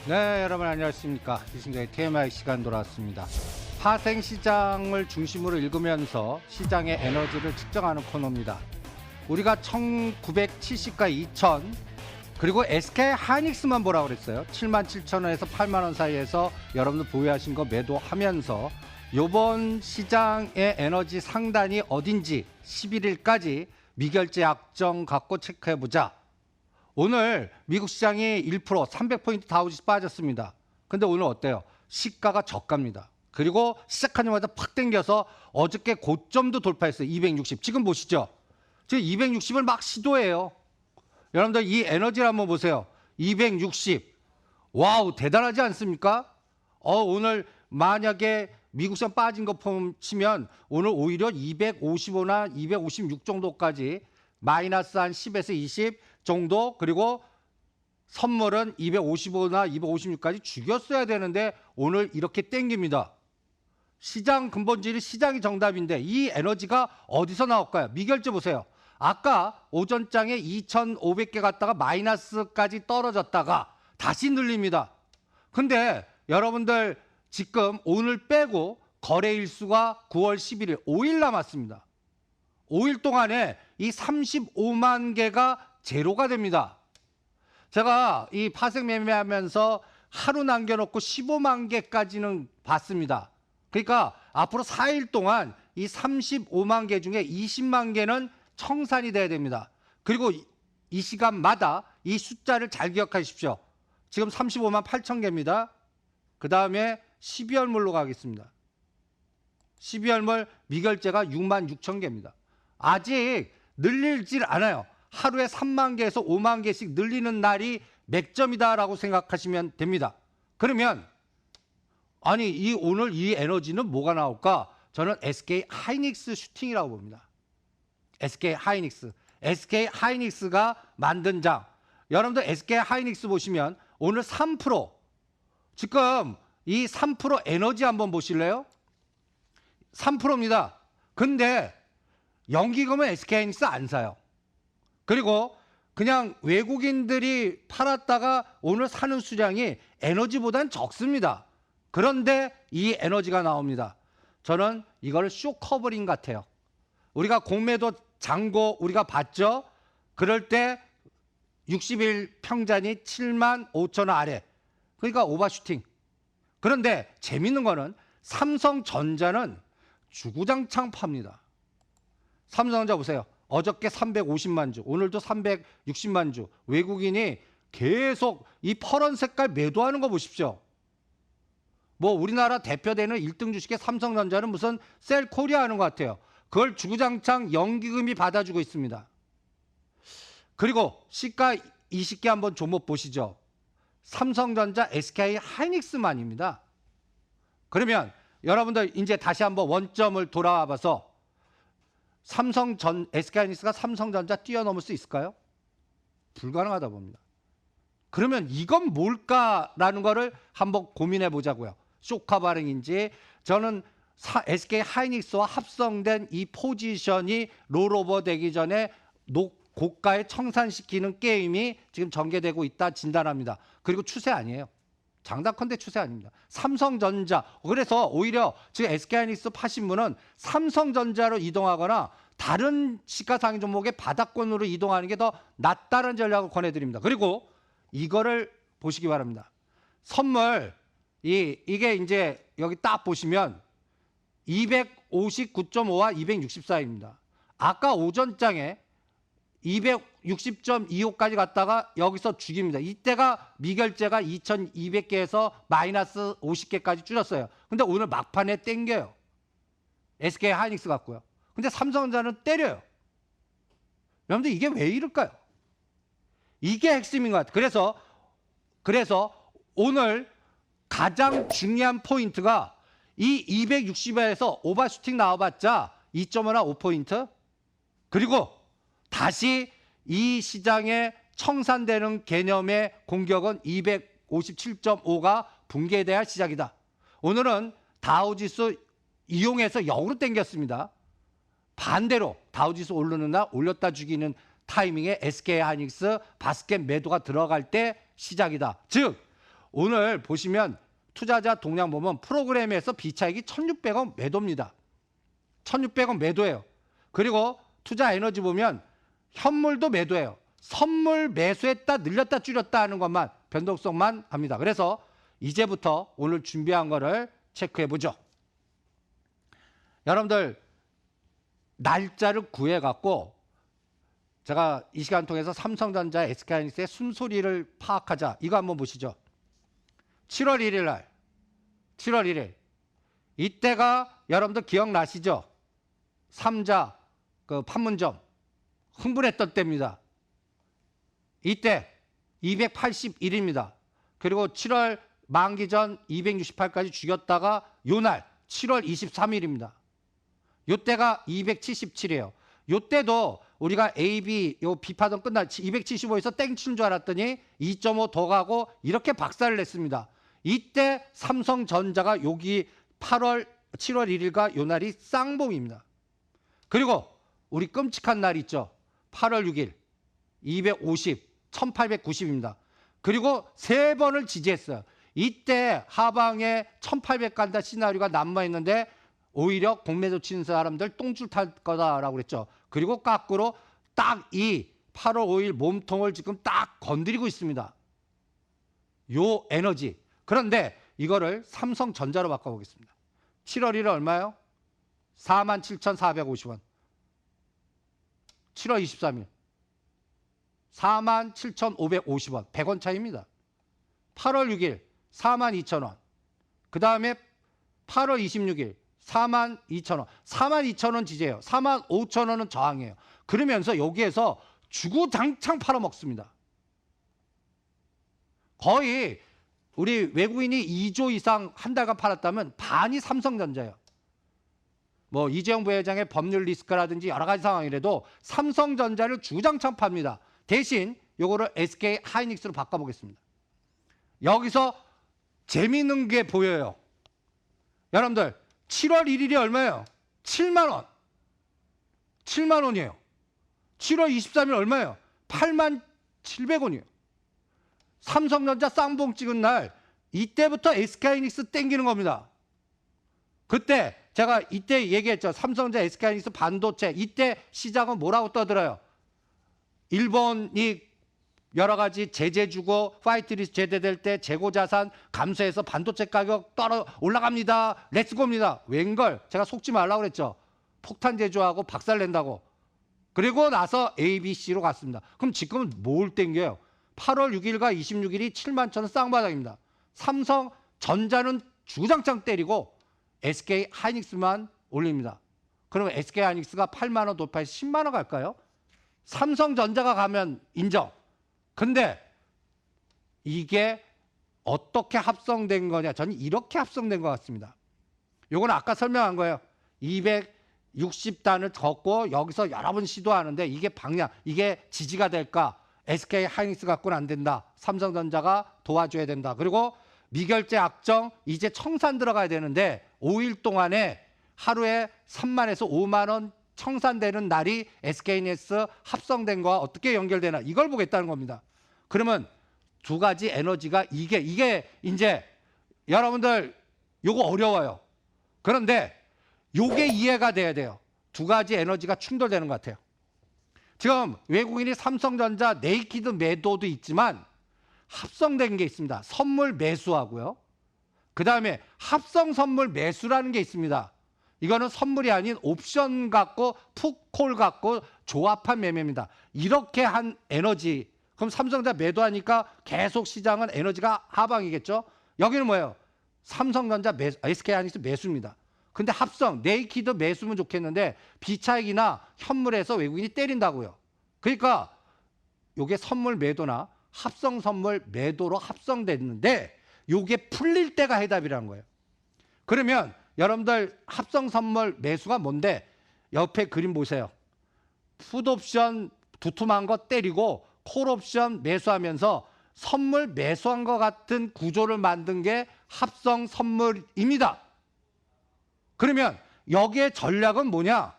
네, 여러분 안녕하십니까. 이승재의 TMI 시간 돌아왔습니다. 파생시장을 중심으로 읽으면서 시장의 에너지를 측정하는 코너입니다. 우리가 1970과 2000 그리고 SK 하이닉스만 보라고 그랬어요. 77,000원에서 8만원 사이에서 여러분들 보유하신 거 매도하면서 요번 시장의 에너지 상단이 어딘지 11일까지 미결제 약정 갖고 체크해보자. 오늘 미국 시장이 1% 300포인트 다우지수 빠졌습니다. 근데 오늘 어때요? 시가가 저가입니다. 그리고 시작하자마자 팍 당겨서 어저께 고점도 돌파했어요. 260. 지금 보시죠. 지금 260을 막 시도해요. 여러분들 이 에너지를 한번 보세요. 260. 와우, 대단하지 않습니까? 오늘 만약에 미국 시장 빠진 거 치면 오늘 오히려 255나 256 정도까지 마이너스 한 10에서 20 정도, 그리고 선물은 255나 256까지 죽였어야 되는데 오늘 이렇게 땡깁니다. 시장 근본질이 시장이 정답인데 이 에너지가 어디서 나올까요? 미결제 보세요. 아까 오전장에 2,500개 갔다가 마이너스까지 떨어졌다가 다시 늘립니다. 근데 여러분들 지금 오늘 빼고 거래일수가 9월 11일 5일 남았습니다. 5일 동안에 이 35만 개가 제로가 됩니다. 제가 이 파생 매매하면서 하루 남겨놓고 15만 개까지는 봤습니다. 그러니까 앞으로 4일 동안 이 35만 개 중에 20만 개는 청산이 돼야 됩니다. 그리고 이 시간마다 이 숫자를 잘 기억하십시오. 지금 35만 8천 개입니다. 그 다음에 12월물로 가겠습니다. 12월물 미결제가 6만 6천 개입니다. 아직 늘리질 않아요. 하루에 3만 개에서 5만 개씩 늘리는 날이 맥점이다라고 생각하시면 됩니다. 그러면 아니 오늘 이 에너지는 뭐가 나올까? 저는 SK 하이닉스 슈팅이라고 봅니다. SK 하이닉스. SK 하이닉스가 만든 장. 여러분들 SK 하이닉스 보시면 오늘 3% 지금 이 3% 에너지 한번 보실래요? 3%입니다. 근데 연기금은 SK 하이닉스 안 사요. 그리고 그냥 외국인들이 팔았다가 오늘 사는 수량이 에너지보단 적습니다. 그런데 이 에너지가 나옵니다. 저는 이걸 쇼 커버링 같아요. 우리가 공매도 잔고 우리가 봤죠? 그럴 때 60일 평단이 7만 5천 원 아래. 그러니까 오버슈팅. 그런데 재밌는 거는 삼성전자는 주구장창 팝니다. 삼성전자 보세요. 어저께 350만 주, 오늘도 360만 주. 외국인이 계속 이 파란 색깔 매도하는 거 보십시오. 뭐 우리나라 대표되는 1등 주식의 삼성전자는 무슨 셀코리아 하는 것 같아요. 그걸 주구장창 연기금이 받아주고 있습니다. 그리고 시가 20개 한번 종목 보시죠. 삼성전자, SK 하이닉스만입니다. 그러면 여러분들 이제 다시 한번 원점을 돌아와 봐서 SK 하이닉스가 삼성전자 뛰어넘을 수 있을까요? 불가능하다 봅니다. 그러면 이건 뭘까라는 거를 한번 고민해 보자고요. 쇼카 발행인지. 저는 SK 하이닉스와 합성된 이 포지션이 롤오버 되기 전에 고가에 청산시키는 게임이 지금 전개되고 있다 진단합니다. 그리고 추세 아니에요. 장담컨대 추세 아닙니다. 삼성전자. 그래서 오히려 지금 SK하이닉스 파신 분은 삼성전자로 이동하거나 다른 시가상위 종목의 바닥권으로 이동하는 게 더 낫다는 전략을 권해드립니다. 그리고 이거를 보시기 바랍니다. 선물 이게 이제 여기 딱 보시면 259.5와 264입니다. 아까 오전장에 260.25까지 갔다가 여기서 죽입니다. 이때가 미결제가 2,200개에서 마이너스 50개까지 줄였어요. 근데 오늘 막판에 땡겨요. SK 하이닉스 같고요. 근데 삼성전자는 때려요. 여러분들 이게 왜 이럴까요? 이게 핵심인 것 같아요. 그래서 오늘 가장 중요한 포인트가 이 260에서 오버슈팅 나와봤자 2.5나 5포인트. 그리고 다시 이 시장에 청산되는 개념의 공격은 257.5가 붕괴돼야 시작이다. 오늘은 다우지수 이용해서 역으로 당겼습니다. 반대로 다우지수 오르는 날 올렸다 죽이는 타이밍에 SK 하이닉스 바스켓 매도가 들어갈 때 시작이다. 즉 오늘 보시면 투자자 동향 보면 프로그램에서 비차익이 1,600원 매도입니다. 1,600원 매도예요. 그리고 투자 에너지 보면 현물도 매도예요. 선물 매수했다 늘렸다 줄였다 하는 것만 변동성만 합니다. 그래서 이제부터 오늘 준비한 거를 체크해 보죠. 여러분들 날짜를 구해 갖고 제가 이 시간 통해서 삼성전자, SK하이닉스의 숨소리를 파악하자. 이거 한번 보시죠. 7월 1일 날 7월 1일 이때가 여러분들 기억나시죠? 삼자 그 판문점 흥분했던 때입니다. 이때 281입니다. 그리고 7월 만기 전 268까지 죽였다가 요날 7월 23일입니다. 요때가 277이에요. 요때도 우리가 AB 요 비파동 끝날 275에서 땡친 줄 알았더니 2.5 더 가고 이렇게 박살을 냈습니다. 이때 삼성전자가 여기 7월 1일과 요 날이 쌍봉입니다. 그리고 우리 끔찍한 날 있죠. 8월 6일 250, 1890입니다. 그리고 세 번을 지지했어요. 이때 하방에 1800 간다 시나리오가 난무했는데 오히려 공매도 치는 사람들 똥줄 탈 거다라고 그랬죠. 그리고 거꾸로 딱 이 8월 5일 몸통을 지금 딱 건드리고 있습니다. 요 에너지. 그런데 이거를 삼성전자로 바꿔보겠습니다. 7월 1일 얼마요? 47,450원. 7월 23일 47,550원. 100원 차이입니다. 8월 6일 42,000원. 그 다음에 8월 26일 42,000원. 42,000원 지지해요. 45,000원은 저항이에요. 그러면서 여기에서 주구장창 팔아먹습니다. 거의 우리 외국인이 2조 이상 한 달간 팔았다면 반이 삼성전자예요. 뭐 이재용 부회장의 법률 리스크라든지 여러 가지 상황이라도 삼성전자를 주구장창 팝니다. 대신 요거를 SK 하이닉스로 바꿔보겠습니다. 여기서 재미있는 게 보여요. 여러분들 7월 1일이 얼마예요? 7만 원. 7만 원이에요. 7월 23일 얼마예요? 8만 700원이에요. 삼성전자 쌍봉 찍은 날 이때부터 SK하이닉스 땡기는 겁니다. 그때 제가 이때 얘기했죠. 삼성전자, SK하이닉스 반도체 이때 시장은 뭐라고 떠들어요? 일본이 여러 가지 제재 주고 화이트리스트 제재될 때 재고자산 감소해서 반도체 가격 올라갑니다. 렛츠고입니다. 웬걸 제가 속지 말라고 그랬죠. 폭탄 제조하고 박살낸다고. 그리고 나서 ABC로 갔습니다. 그럼 지금은 뭘 땡겨요? 8월 6일과 26일이 7만 천원 쌍바닥입니다. 삼성전자는 주장창 때리고 SK 하이닉스만 올립니다. 그러면 SK 하이닉스가 8만 원 돌파해서 10만 원 갈까요? 삼성전자가 가면 인정. 근데 이게 어떻게 합성된 거냐? 저는 이렇게 합성된 것 같습니다. 요건 아까 설명한 거예요. 260단을 걷고 여기서 여러 번 시도하는데 이게 방향, 이게 지지가 될까? SK 하이닉스 갖고는 안 된다. 삼성전자가 도와줘야 된다. 그리고 미결제 악정 이제 청산 들어가야 되는데 5일 동안에 하루에 3만에서 5만 원 청산되는 날이 SK하이닉스 합성된 거와 어떻게 연결되나 이걸 보겠다는 겁니다. 그러면 두 가지 에너지가 이게 이제 여러분들 요거 어려워요. 그런데 요게 이해가 돼야 돼요. 두 가지 에너지가 충돌되는 것 같아요. 지금 외국인이 삼성전자 네이키드 매도도 있지만 합성된 게 있습니다. 선물 매수하고요. 그 다음에 합성 선물 매수라는 게 있습니다. 이거는 선물이 아닌 옵션 갖고 풋콜 갖고 조합한 매매입니다. 이렇게 한 에너지. 그럼 삼성전자 매도하니까 계속 시장은 에너지가 하방이겠죠. 여기는 뭐예요? 삼성전자 매수, SK하이닉스 매수입니다. 근데 합성, 네이키드 매수면 좋겠는데 비차익이나 현물에서 외국인이 때린다고요. 그러니까 이게 선물 매도나 합성 선물 매도로 합성됐는데 이게 풀릴 때가 해답이라는 거예요. 그러면 여러분들 합성 선물 매수가 뭔데? 옆에 그림 보세요. 풋옵션 두툼한 거 때리고 콜옵션 매수하면서 선물 매수한 것 같은 구조를 만든 게 합성 선물입니다. 그러면 여기에 전략은 뭐냐?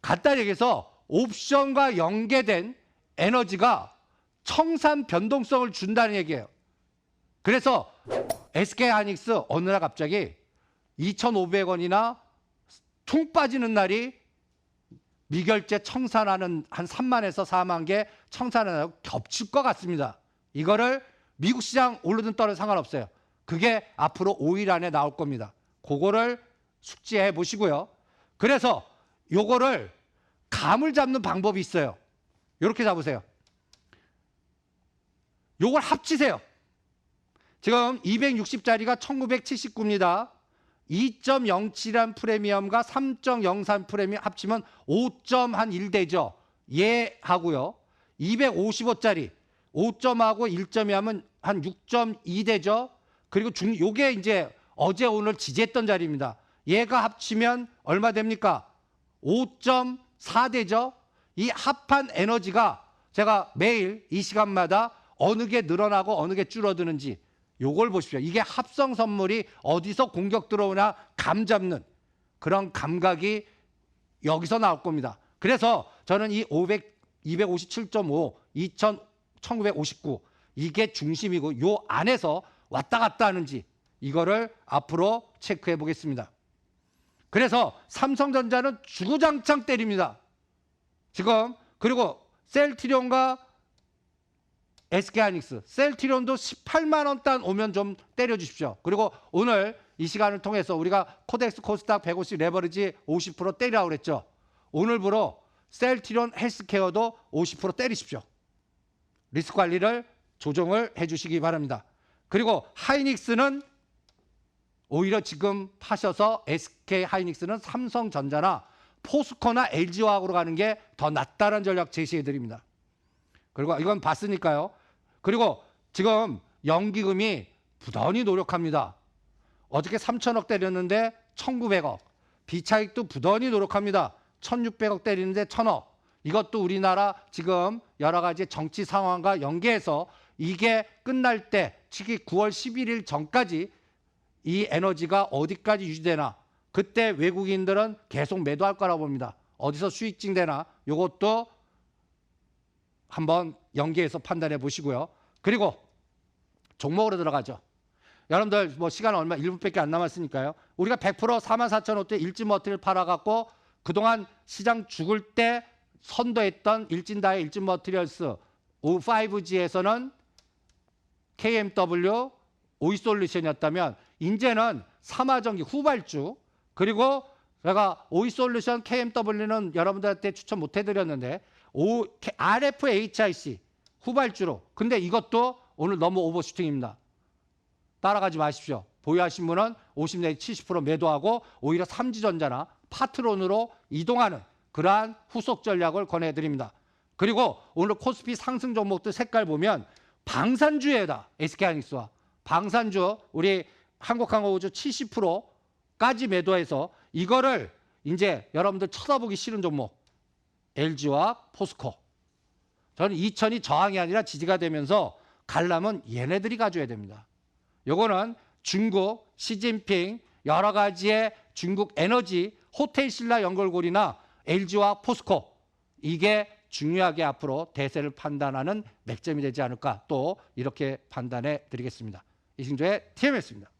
간단히 얘기해서 옵션과 연계된 에너지가 청산 변동성을 준다는 얘기예요. 그래서 SK하이닉스 어느 날 갑자기 2,500원이나 퉁 빠지는 날이 미결제 청산하는 한 3만에서 4만 개 청산하는 겹칠 것 같습니다. 이거를 미국 시장 오르든 떨어든 상관없어요. 그게 앞으로 5일 안에 나올 겁니다. 그거를 숙지해 보시고요. 그래서 요거를 감을 잡는 방법이 있어요. 이렇게 잡으세요. 요걸 합치세요. 지금 260짜리가 1979입니다. 2.07한 프리미엄과 3.03 프리미엄 합치면 5.1 되죠. 예 하고요. 255짜리 5점하고 1점이 하면 한 6.2 되죠. 그리고 요게 이제 어제 오늘 지지했던 자리입니다. 얘가 합치면 얼마 됩니까? 5.4 되죠. 이 합한 에너지가 제가 매일 이 시간마다 어느 게 늘어나고 어느 게 줄어드는지 요걸 보십시오. 이게 합성 선물이 어디서 공격 들어오나 감 잡는 그런 감각이 여기서 나올 겁니다. 그래서 저는 이 257.5, 1959 이게 중심이고 요 안에서 왔다 갔다 하는지 이거를 앞으로 체크해 보겠습니다. 그래서 삼성전자는 주구장창 때립니다. 지금 그리고 셀트리온과 SK하이닉스, 셀트리온도 18만 원 단 오면 좀 때려주십시오. 그리고 오늘 이 시간을 통해서 우리가 코덱스 코스닥 150 레버리지 50% 때리라고 그랬죠. 오늘부로 셀트리온 헬스케어도 50% 때리십시오. 리스크 관리를 조정을 해주시기 바랍니다. 그리고 하이닉스는 오히려 지금 파셔서 SK하이닉스는 삼성전자나 포스코나 LG화학으로 가는 게 더 낫다는 전략 제시해 드립니다. 그리고 이건 봤으니까요. 그리고 지금 연기금이 부단히 노력합니다. 어저께 3천억 때렸는데 1,900억. 비차익도 부단히 노력합니다. 1,600억 때리는데 1,000억. 이것도 우리나라 지금 여러 가지 정치 상황과 연계해서 이게 끝날 때 특히 9월 11일 전까지 이 에너지가 어디까지 유지되나 그때 외국인들은 계속 매도할 거라고 봅니다. 어디서 수익 증대나 이것도 한번 연계해서 판단해 보시고요. 그리고 종목으로 들어가죠. 여러분들 뭐 시간 얼마 1분밖에 안 남았으니까요. 우리가 100% 44,500대 일진 머티리얼 팔아갖고 그동안 시장 죽을 때 선도했던 일진다의 일진 머티리얼스 5G에서는 KMW 오이솔루션이었다면 이제는 삼화전기 후발주 그리고 제가 오이솔루션 KMW는 여러분들한테 추천 못 해드렸는데 RFHIC 후발주로 근데 이것도 오늘 너무 오버슈팅입니다. 따라가지 마십시오. 보유하신 분은 50 내지 70% 매도하고 오히려 삼지전자나 파트론으로 이동하는 그러한 후속 전략을 권해드립니다. 그리고 오늘 코스피 상승 종목들 색깔 보면 방산주에다 SK하이닉스와 방산주 우리 한국항공우주 70%까지 매도해서 이거를 이제 여러분들 쳐다보기 싫은 종목 LG와 포스코. 저는 2000이 저항이 아니라 지지가 되면서 가려면 얘네들이 가져야 됩니다. 요거는 중국 시진핑 여러 가지의 중국 에너지 호텔 신라 연결고리나 LG와 포스코 이게 중요하게 앞으로 대세를 판단하는 맥점이 되지 않을까 또 이렇게 판단해 드리겠습니다. 이승조의 TMS입니다.